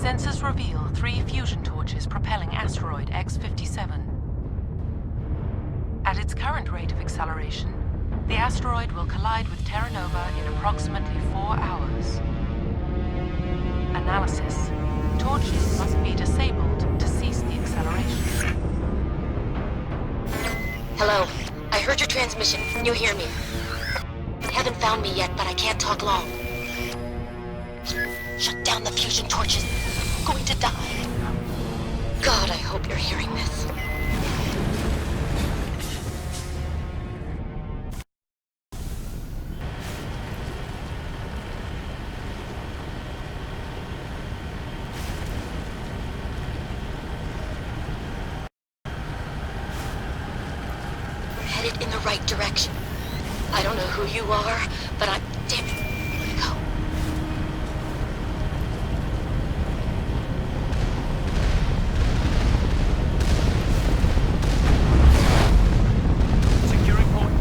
Sensors reveal 3 fusion torches propelling Asteroide X57. At its current rate of acceleration, the asteroid will collide with Terra Nova in approximately 4 hours. Analysis. Torches must be disabled to cease the acceleration. Hello. I heard your transmission. Can you hear me? Haven't found me yet, but I can't talk long. Shut down the fusion torches. I'm going to die. God, I hope you're hearing this. We're headed in the right direction. I don't know who you are, but I'm... Damn it. Go. Securing point.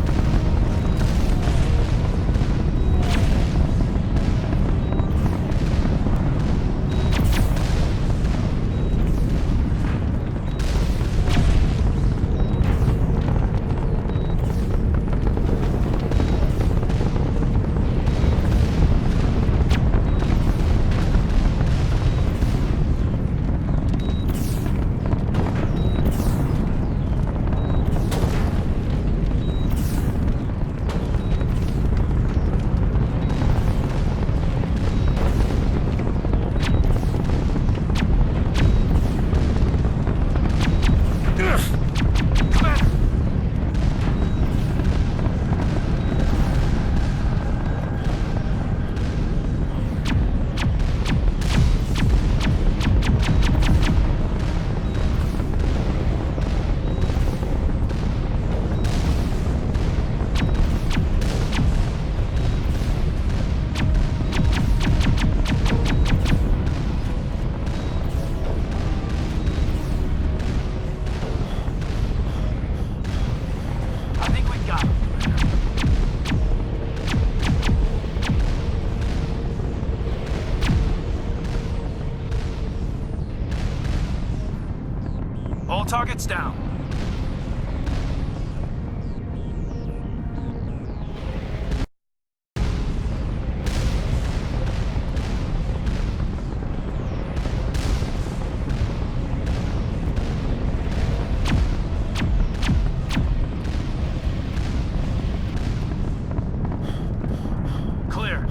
All targets down. Clear.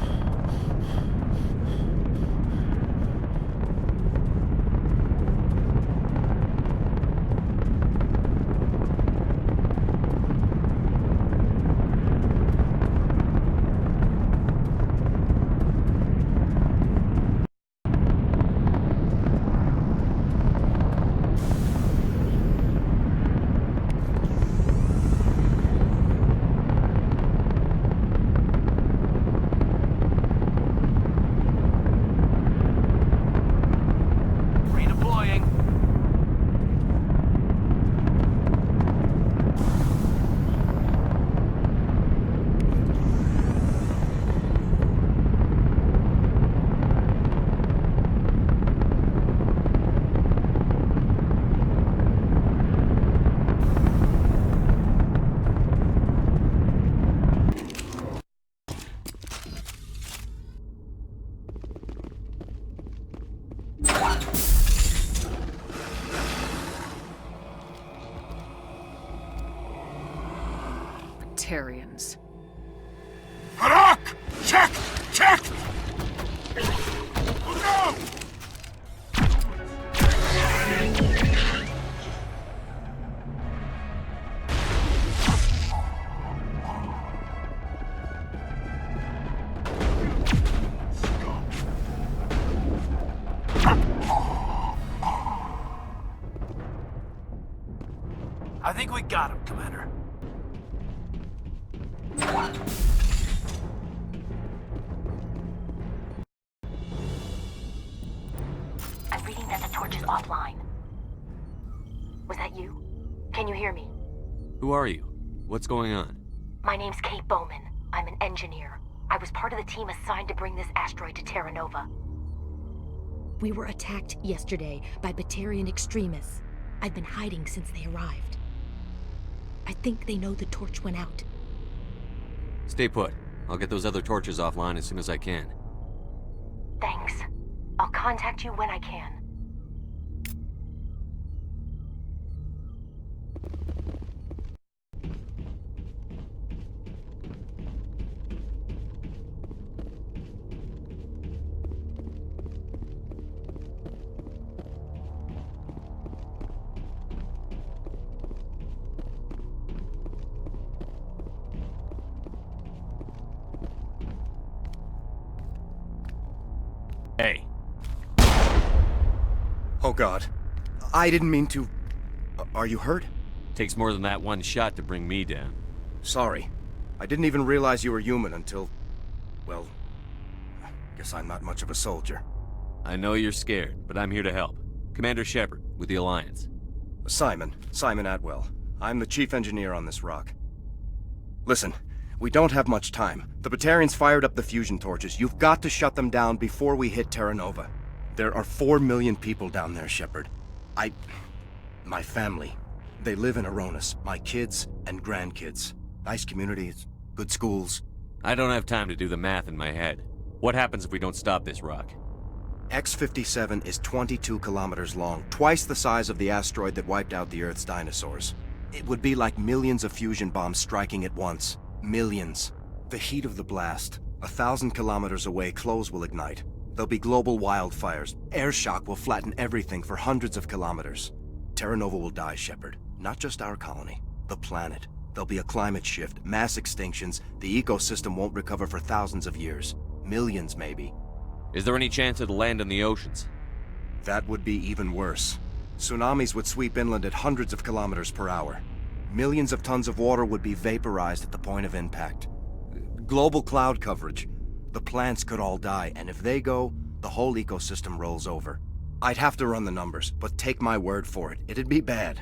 Redeploying. Tarians. Harak! Check! Check! No! I think we got him, Commander. I'm reading that the torch is offline. Was that you? Can you hear me? Who are you? What's going on? My name's Kate Bowman. I'm an engineer. I was part of the team assigned to bring this asteroid to Terra Nova. We were attacked yesterday by Batarian extremists. I've been hiding since they arrived. I think they know the torch went out. Stay put. I'll get those other torches offline as soon as I can. Thanks. I'll contact you when I can. Hey. Oh God. I didn't mean to... Are you hurt? Takes more than that one shot to bring me down. Sorry. I didn't even realize you were human until... Well... Guess I'm not much of a soldier. I know you're scared, but I'm here to help. Commander Shepard, with the Alliance. Simon Atwell. I'm the chief engineer on this rock. Listen, we don't have much time. The Batarians fired up the fusion torches. You've got to shut them down before we hit Terra Nova. There are 4 million people down there, Shepard. My family. They live in Aronis. My kids and grandkids. Nice communities, good schools. I don't have time to do the math in my head. What happens if we don't stop this rock? X57 is 22 kilometers long, twice the size of the asteroid that wiped out the Earth's dinosaurs. It would be like millions of fusion bombs striking at once. Millions. The heat of the blast. 1,000 kilometers away, clothes will ignite. There'll be global wildfires. Air shock will flatten everything for hundreds of kilometers. Terra Nova will die, Shepard. Not just our colony. The planet. There'll be a climate shift, mass extinctions. The ecosystem won't recover for thousands of years. Millions, maybe. Is there any chance it'll land in the oceans? That would be even worse. Tsunamis would sweep inland at hundreds of kilometers per hour. Millions of tons of water would be vaporized at the point of impact. Global cloud coverage. The plants could all die, and if they go, the whole ecosystem rolls over. I'd have to run the numbers, but take my word for it, it'd be bad.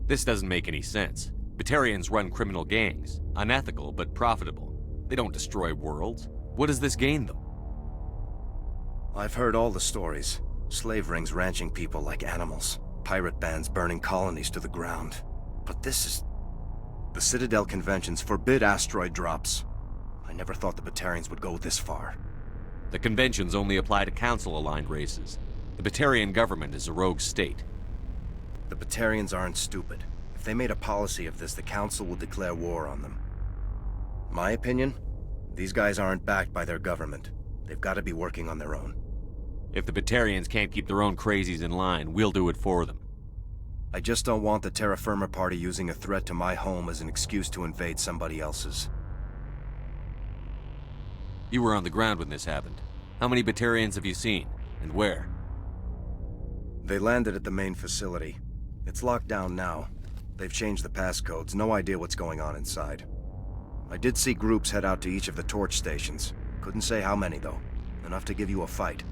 This doesn't make any sense. Batarians run criminal gangs. Unethical, but profitable. They don't destroy worlds. What does this gain them? I've heard all the stories. Slave rings ranching people like animals. Pirate bands burning colonies to the ground. But this is... The Citadel conventions forbid asteroid drops. I never thought the Batarians would go this far. The conventions only apply to Council-aligned races. The Batarian government is a rogue state. The Batarians aren't stupid. If they made a policy of this, the Council would declare war on them. My opinion? These guys aren't backed by their government. They've got to be working on their own. If the Batarians can't keep their own crazies in line, we'll do it for them. I just don't want the Terra Firma Party using a threat to my home as an excuse to invade somebody else's. You were on the ground when this happened. How many Batarians have you seen? And where? They landed at the main facility. It's locked down now. They've changed the passcodes. No idea what's going on inside. I did see groups head out to each of the torch stations. Couldn't say how many, though. Enough to give you a fight.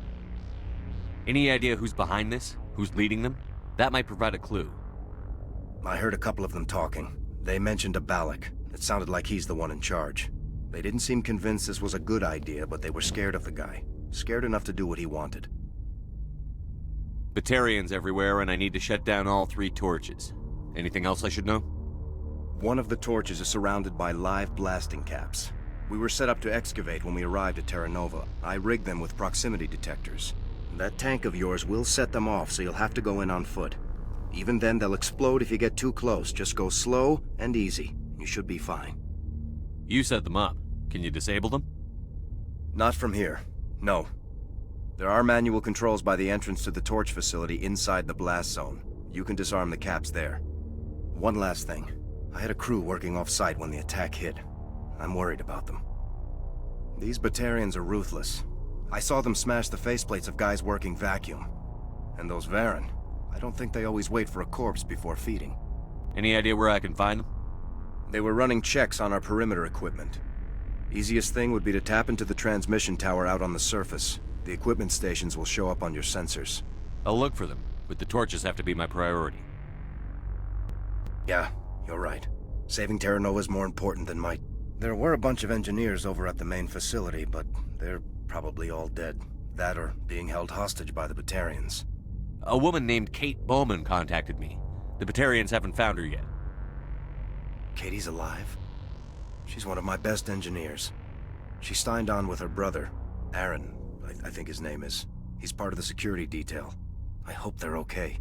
Any idea who's behind this? Who's leading them? That might provide a clue. I heard a couple of them talking. They mentioned a Balak. It sounded like he's the one in charge. They didn't seem convinced this was a good idea, but they were scared of the guy. Scared enough to do what he wanted. Batarians everywhere, and I need to shut down all 3 torches. Anything else I should know? One of the torches is surrounded by live blasting caps. We were set up to excavate when we arrived at Terra Nova. I rigged them with proximity detectors. That tank of yours will set them off, so you'll have to go in on foot. Even then, they'll explode if you get too close. Just go slow and easy. You should be fine. You set them up. Can you disable them? Not from here. No. There are manual controls by the entrance to the torch facility inside the blast zone. You can disarm the caps there. One last thing. I had a crew working off-site when the attack hit. I'm worried about them. These Batarians are ruthless. I saw them smash the faceplates of guys working vacuum. And those Varen, I don't think they always wait for a corpse before feeding. Any idea where I can find them? They were running checks on our perimeter equipment. Easiest thing would be to tap into the transmission tower out on the surface. The equipment stations will show up on your sensors. I'll look for them, but the torches have to be my priority. Yeah, you're right. Saving Terra Nova is more important than my... There were a bunch of engineers over at the main facility, but they're probably all dead. That or being held hostage by the Batarians. A woman named Kate Bowman contacted me. The Batarians haven't found her yet. Katie's alive? She's one of my best engineers. She signed on with her brother, Aaron, I think his name is. He's part of the security detail. I hope they're okay.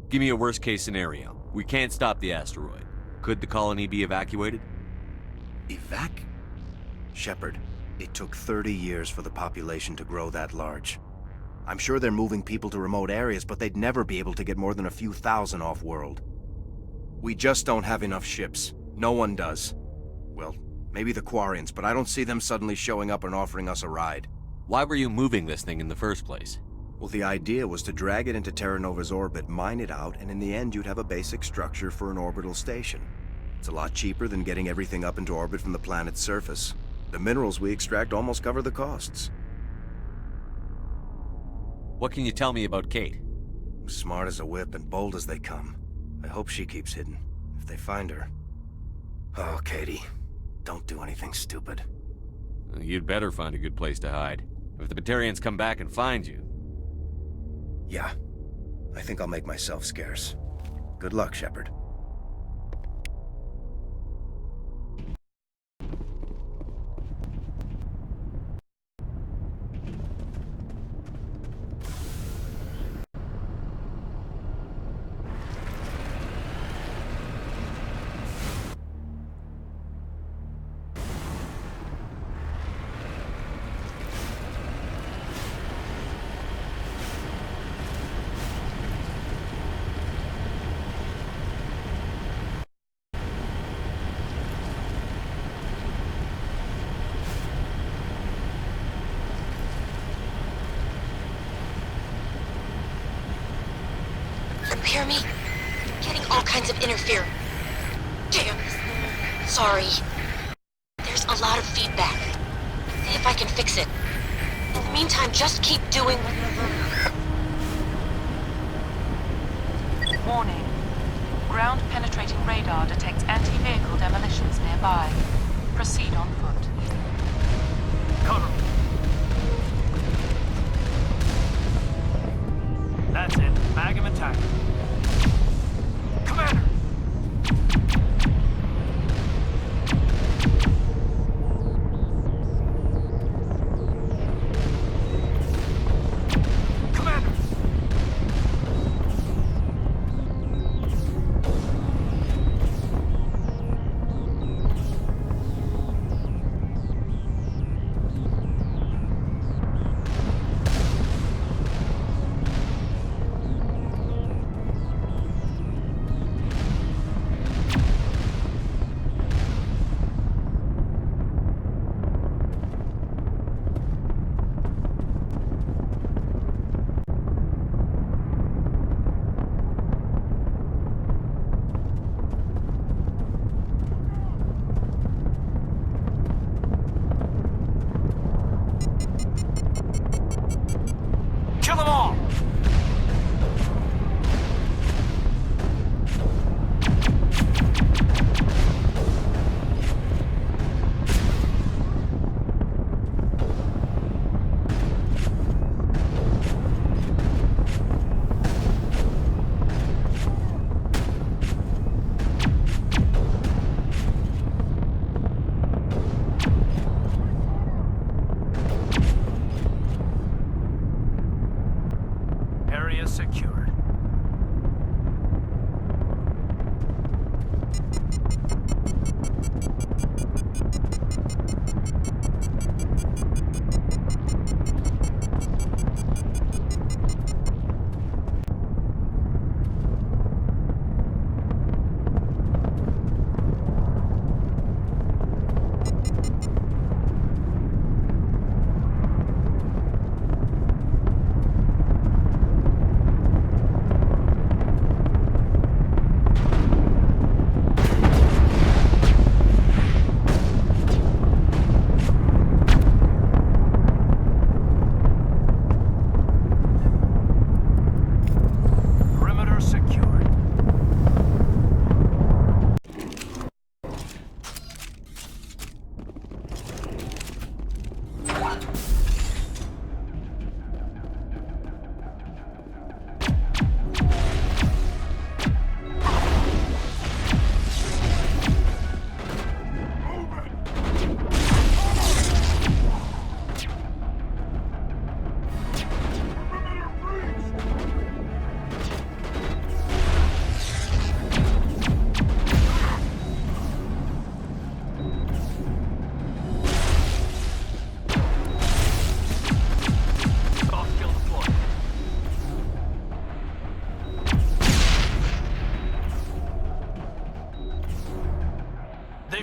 Give me a worst-case scenario. We can't stop the asteroid. Could the colony be evacuated? Shepard, it took 30 years for the population to grow that large. I'm sure they're moving people to remote areas, but they'd never be able to get more than a few thousand off-world. We just don't have enough ships. No one does. Well, maybe the Quarians, but I don't see them suddenly showing up and offering us a ride. Why were you moving this thing in the first place? Well, the idea was to drag it into Terra Nova's orbit, mine it out, and in the end you'd have a basic structure for an orbital station. It's a lot cheaper than getting everything up into orbit from the planet's surface. The minerals we extract almost cover the costs. What can you tell me about Kate? Smart as a whip and bold as they come. I hope she keeps hidden, if they find her. Oh, Katie, don't do anything stupid. You'd better find a good place to hide. If the Batarians come back and find you... Yeah, I think I'll make myself scarce. Good luck, Shepard. You hear me? Getting all kinds of interference. Damn. Sorry. There's a lot of feedback. See if I can fix it. In the meantime, just keep doing... Warning. Ground-penetrating radar detects anti-vehicle demolitions nearby. Proceed on foot. Cover me. That's it. Mag him and tack him. Commander! Commander!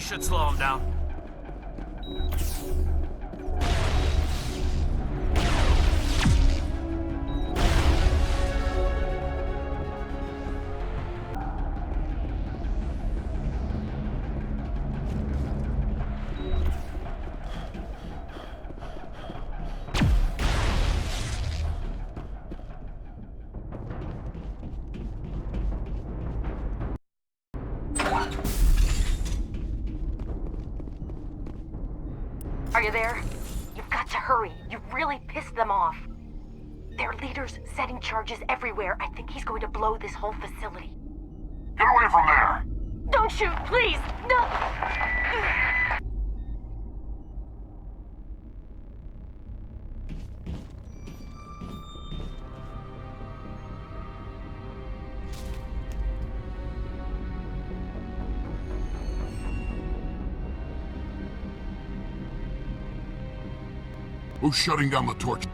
should slow him down. Are you there? You've got to hurry. You've really pissed them off. Their leader's setting charges everywhere. I think he's going to blow this whole facility. Get away from there! Don't shoot, please! No! Who's shutting down the torch?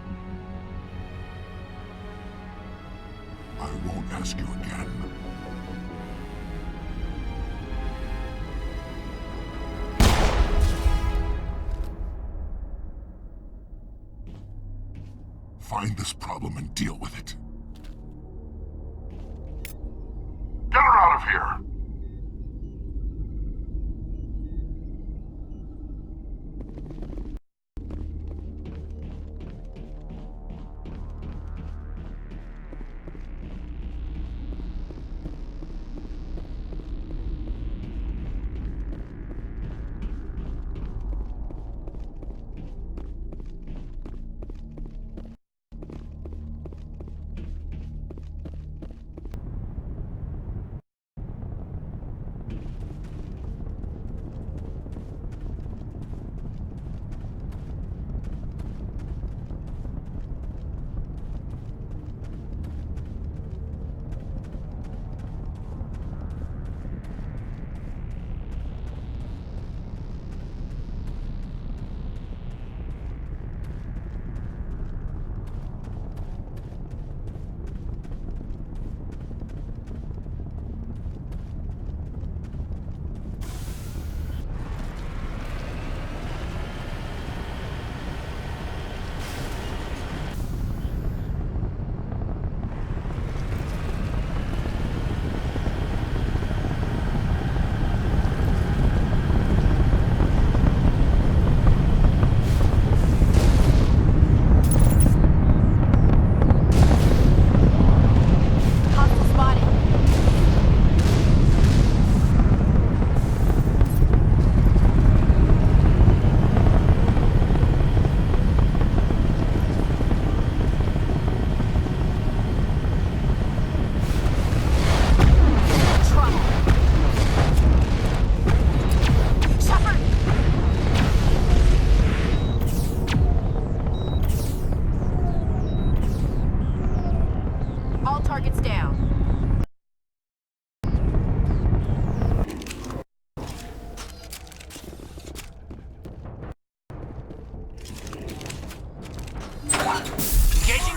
I won't ask you again. Find this problem and deal with it. Get her out of here!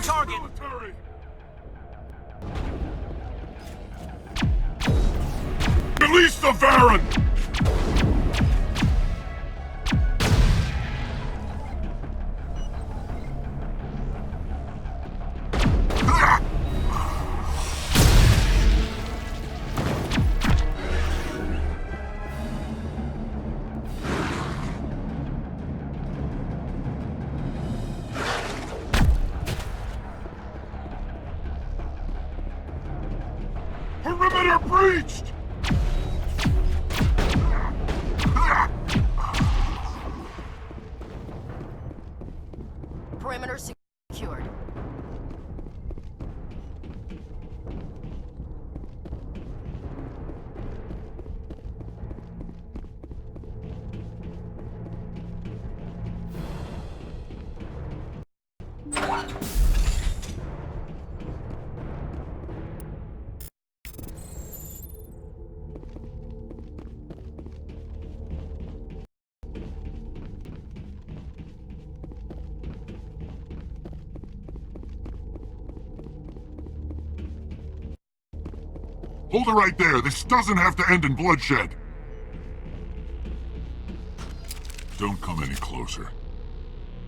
target. Release the Baron! Perimeter breached! Perimeter secured. Hold it right there. This doesn't have to end in bloodshed. closer.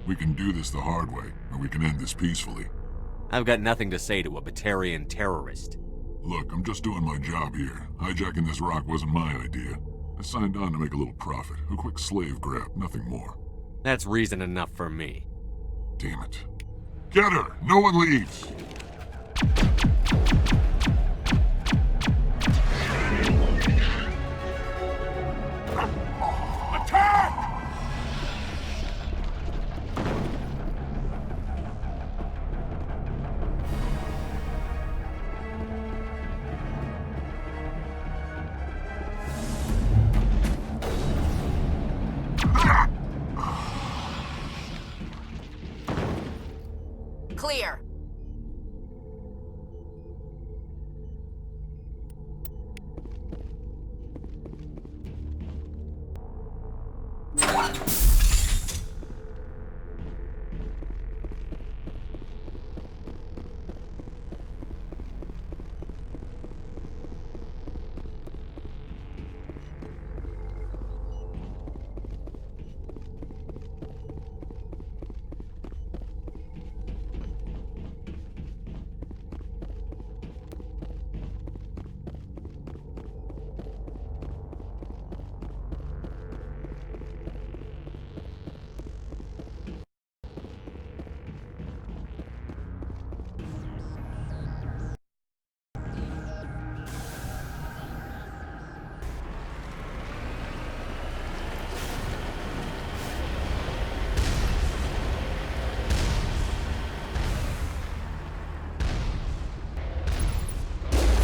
We can do this the hard way, or we can end this peacefully. I've got nothing to say to a Batarian terrorist. Look, I'm just doing my job here. Hijacking this rock wasn't my idea. I signed on to make a little profit. A quick slave grab, nothing more. That's reason enough for me. Damn it. Get her! No one leaves! Attack! Clear.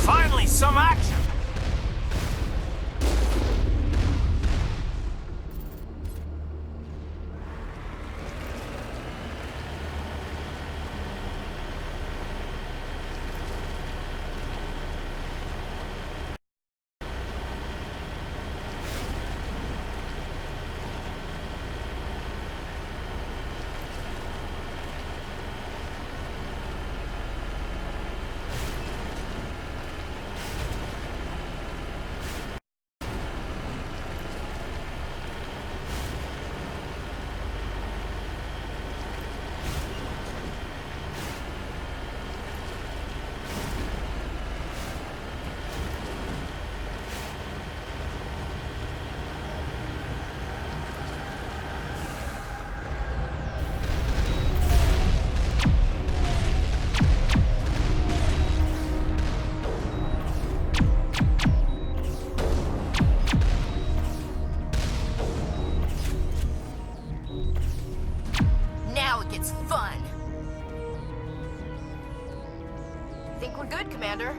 Finally, some action! Now it gets fun. Think we're good, Commander?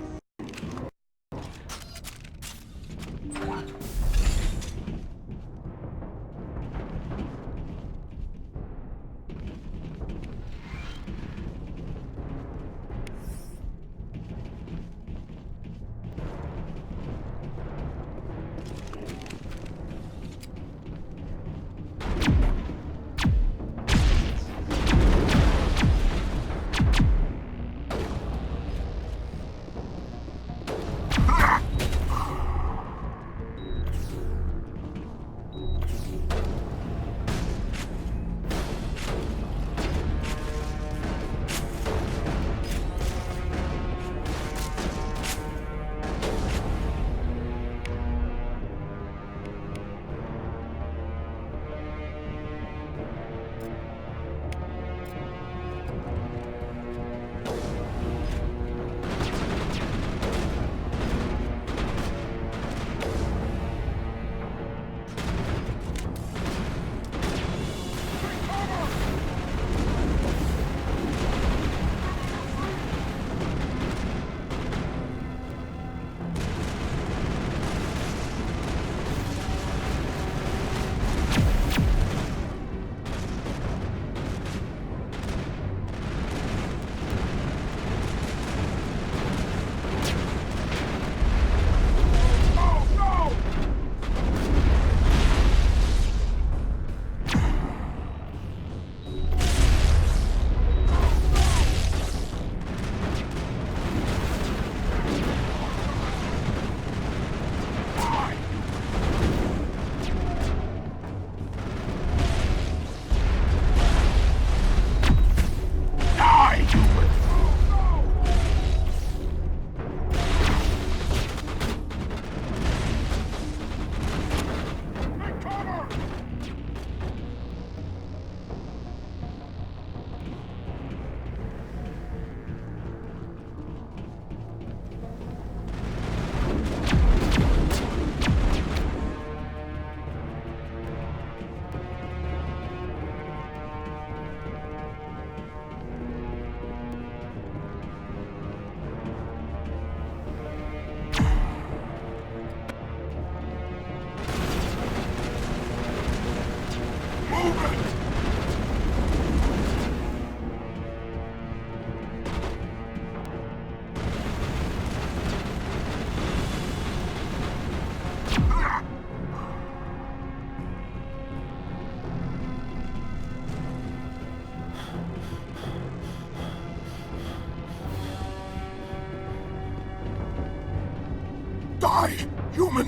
die, human!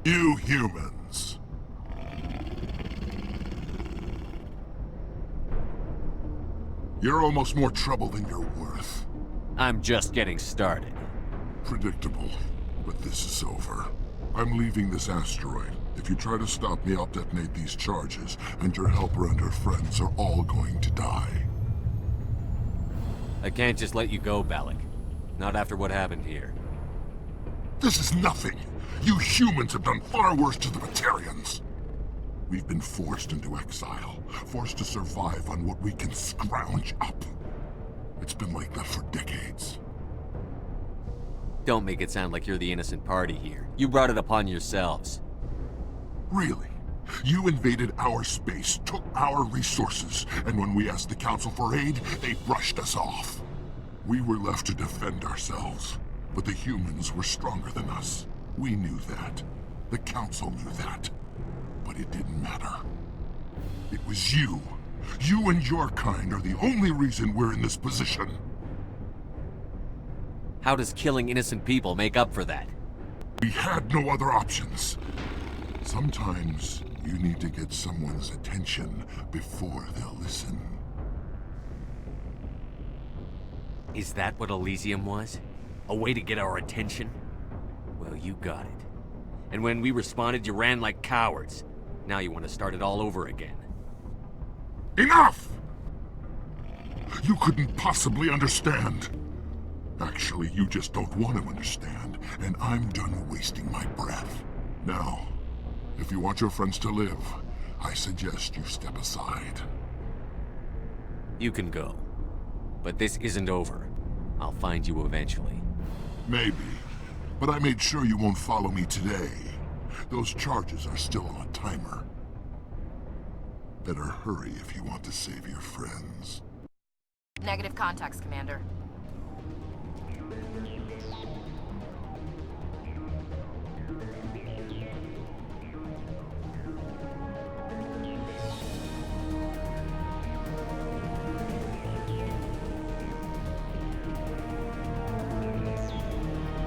You humans. You're almost more trouble than you're worth. I'm just getting started. Predictable, but this is over. I'm leaving this asteroid. If you try to stop me, I'll detonate these charges, and your helper and her friends are all going to die. I can't just let you go, Balak. Not after what happened here. This is nothing. You humans have done far worse to the Batarians. We've been forced into exile, forced to survive on what we can scrounge up. It's been like that for decades. Don't make it sound like you're the innocent party here. You brought it upon yourselves. Really? You invaded our space, took our resources, and when we asked the Council for aid, they brushed us off. We were left to defend ourselves, but the humans were stronger than us. We knew that. The Council knew that. But it didn't matter. It was you. You and your kind are the only reason we're in this position. How does killing innocent people make up for that? We had no other options. Sometimes you need to get someone's attention before they'll listen. Is that what Elysium was? A way to get our attention? Well, you got it. And when we responded, you ran like cowards. Now you want to start it all over again. Enough! You couldn't possibly understand. Actually, you just don't want to understand, and I'm done wasting my breath. Now, if you want your friends to live, I suggest you step aside. You can go. But this isn't over. I'll find you eventually. Maybe. But I made sure you won't follow me today. Those charges are still on a timer. Better hurry if you want to save your friends. Negative contacts, Commander.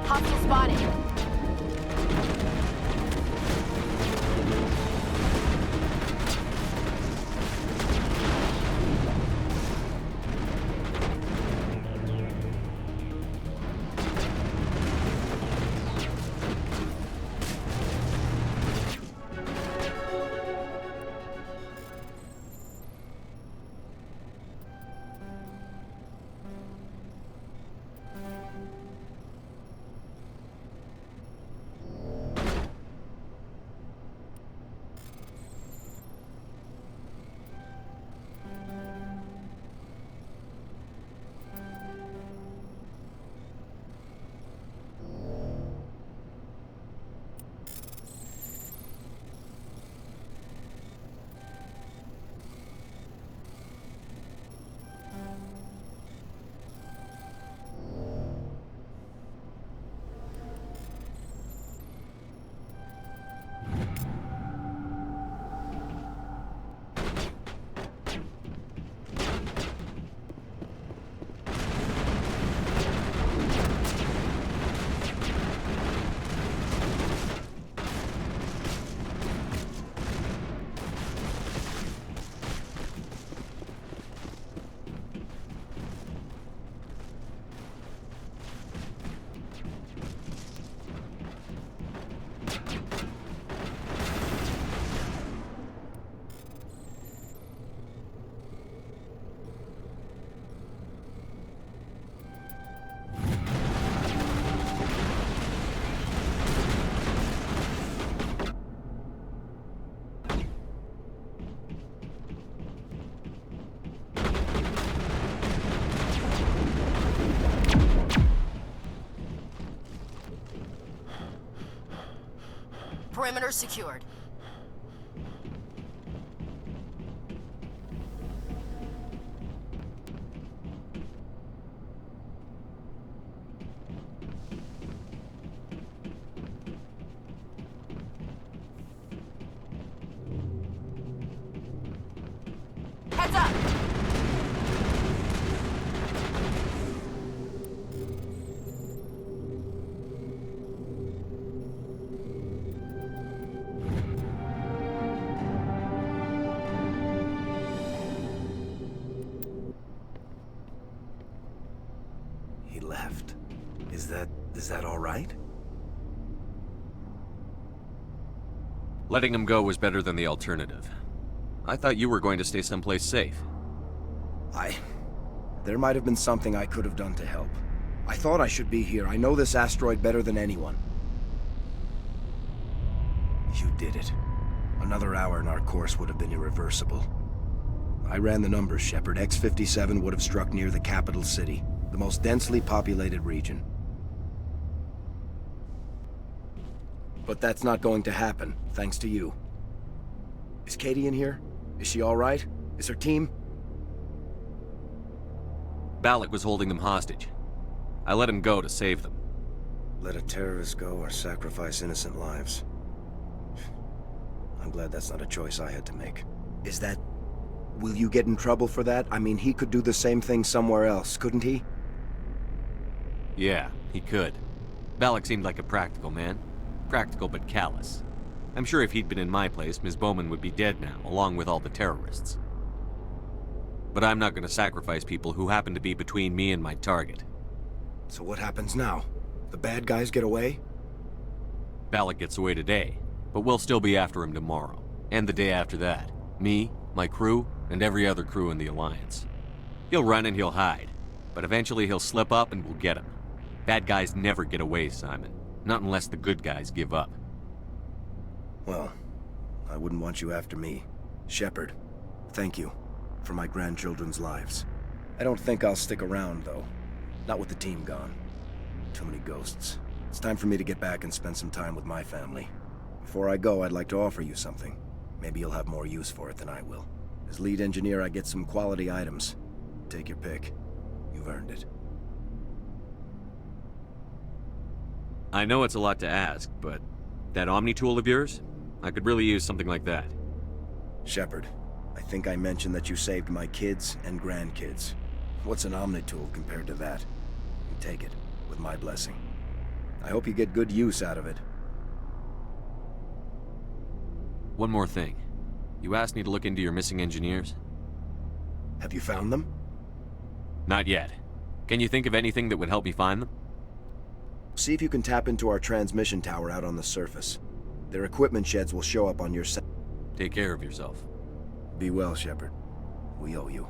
Hostile spotted. Perimeter secured. Heads up! left. Is that all right? Letting him go was better than the alternative. I thought you were going to stay someplace safe. There might have been something I could have done to help. I thought I should be here. I know this asteroid better than anyone. You did it. Another hour and our course would have been irreversible. I ran the numbers, Shepard. X57 would have struck near the capital city, the most densely populated region. But that's not going to happen, thanks to you. Is Katie in here? Is she all right? Is her team? Balak was holding them hostage. I let him go to save them. Let a terrorist go or sacrifice innocent lives. I'm glad that's not a choice I had to make. Is that... Will you get in trouble for that? I mean, he could do the same thing somewhere else, couldn't he? Yeah, he could. Balak seemed like a practical man. Practical but callous. I'm sure if he'd been in my place, Ms. Bowman would be dead now, along with all the terrorists. But I'm not going to sacrifice people who happen to be between me and my target. So what happens now? The bad guys get away? Balak gets away today, but we'll still be after him tomorrow, and the day after that. Me, my crew, and every other crew in the Alliance. He'll run and he'll hide, but eventually he'll slip up and we'll get him. Bad guys never get away, Simon. Not unless the good guys give up. Well, I wouldn't want you after me. Shepard, thank you for my grandchildren's lives. I don't think I'll stick around, though. Not with the team gone. Too many ghosts. It's time for me to get back and spend some time with my family. Before I go, I'd like to offer you something. Maybe you'll have more use for it than I will. As lead engineer, I get some quality items. Take your pick. You've earned it. I know it's a lot to ask, but that Omni tool of yours? I could really use something like that. Shepard, I think I mentioned that you saved my kids and grandkids. What's an Omni tool compared to that? You take it, with my blessing. I hope you get good use out of it. One more thing. You asked me to look into your missing engineers? Have you found them? Not yet. Can you think of anything that would help me find them? See if you can tap into our transmission tower out on the surface. Their equipment sheds will show up on your set. Take care of yourself. Be well, Shepard. We owe you.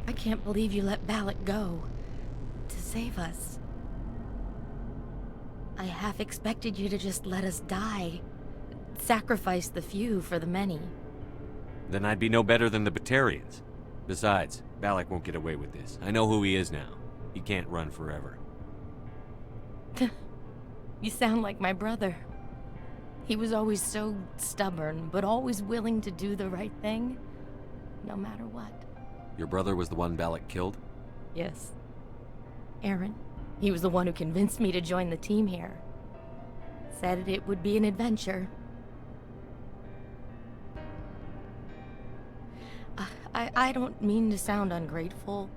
I can't believe you let Balak go. To save us. I half expected you to just let us die. Sacrifice the few for the many. Then I'd be no better than the Batarians. Besides, Balak won't get away with this. I know who he is now. He can't run forever. You sound like my brother. He was always so stubborn, but always willing to do the right thing, no matter what. Your brother was the one Balak killed? Yes. Aaron. He was the one who convinced me to join the team here. Said it would be an adventure. I don't mean to sound ungrateful,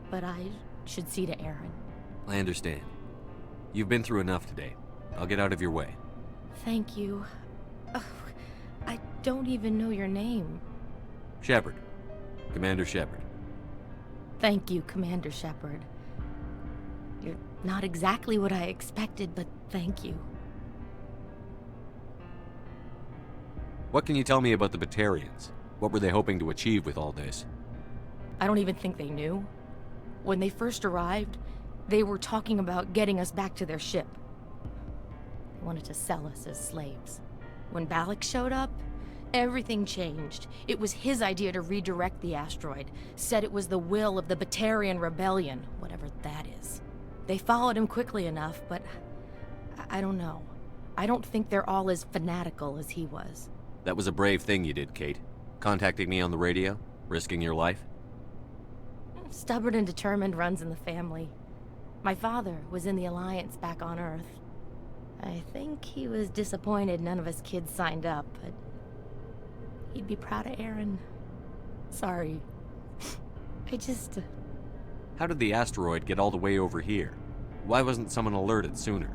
but I should see to Aaron. I understand. You've been through enough today. I'll get out of your way. Thank you. Oh, I don't even know your name. Shepard. Commander Shepard. Thank you, Commander Shepard. You're not exactly what I expected, but thank you. What can you tell me about the Batarians? What were they hoping to achieve with all this? I don't even think they knew. When they first arrived, they were talking about getting us back to their ship. They wanted to sell us as slaves. When Balak showed up, everything changed. It was his idea to redirect the asteroid. Said it was the will of the Batarian Rebellion, whatever that is. They followed him quickly enough, but I don't know. I don't think they're all as fanatical as he was. That was a brave thing you did, Kate. Contacting me on the radio, risking your life. Stubborn and determined runs in the family. My father was in the Alliance back on Earth. I think he was disappointed none of us kids signed up, but he'd be proud of Aaron. Sorry. How did the asteroid get all the way over here? Why wasn't someone alerted sooner?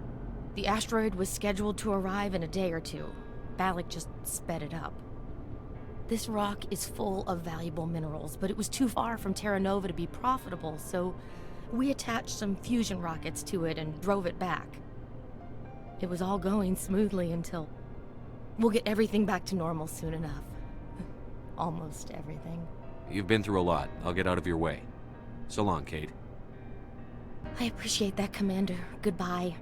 The asteroid was scheduled to arrive in a day or two. Balak just sped it up. This rock is full of valuable minerals, but it was too far from Terra Nova to be profitable, so we attached some fusion rockets to it and drove it back. It was all going smoothly until... We'll get everything back to normal soon enough. Almost everything. You've been through a lot. I'll get out of your way. So long, Kate. I appreciate that, Commander. Goodbye.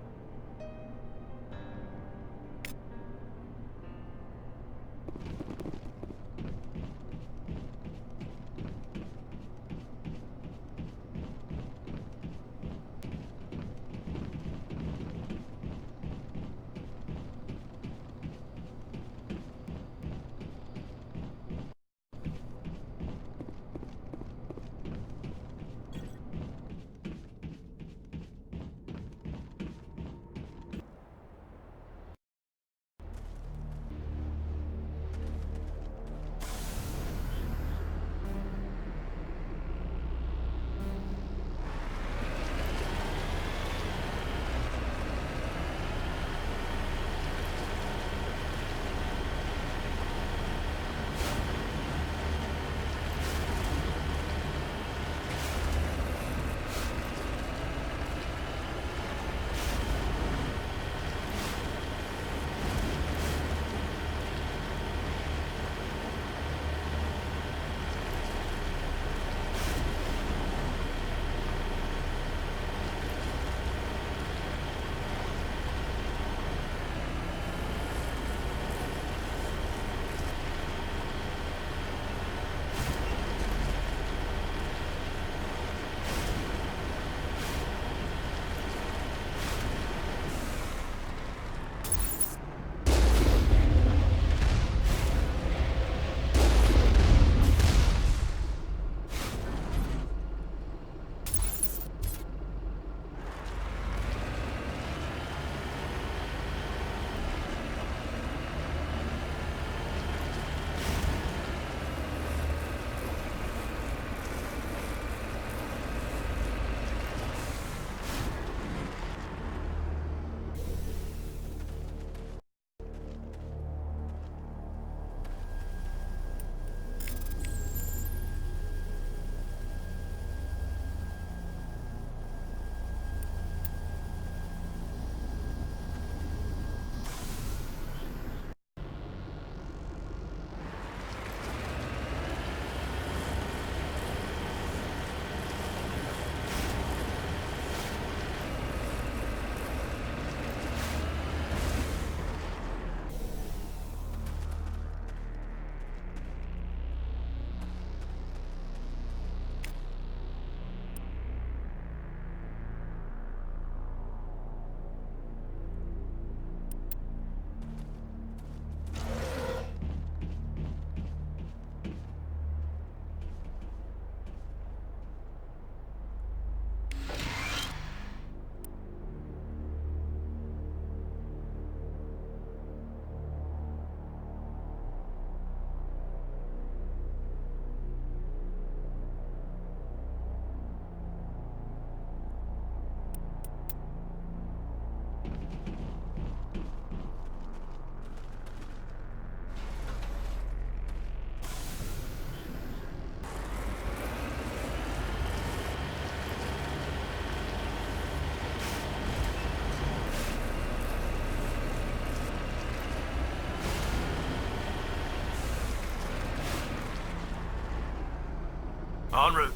En route.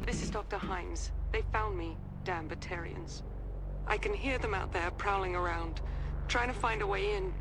This is Dr. Himes. They found me, damn Batarians. I can hear them out there prowling around, trying to find a way in.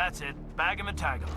That's it. Bag him and tag him.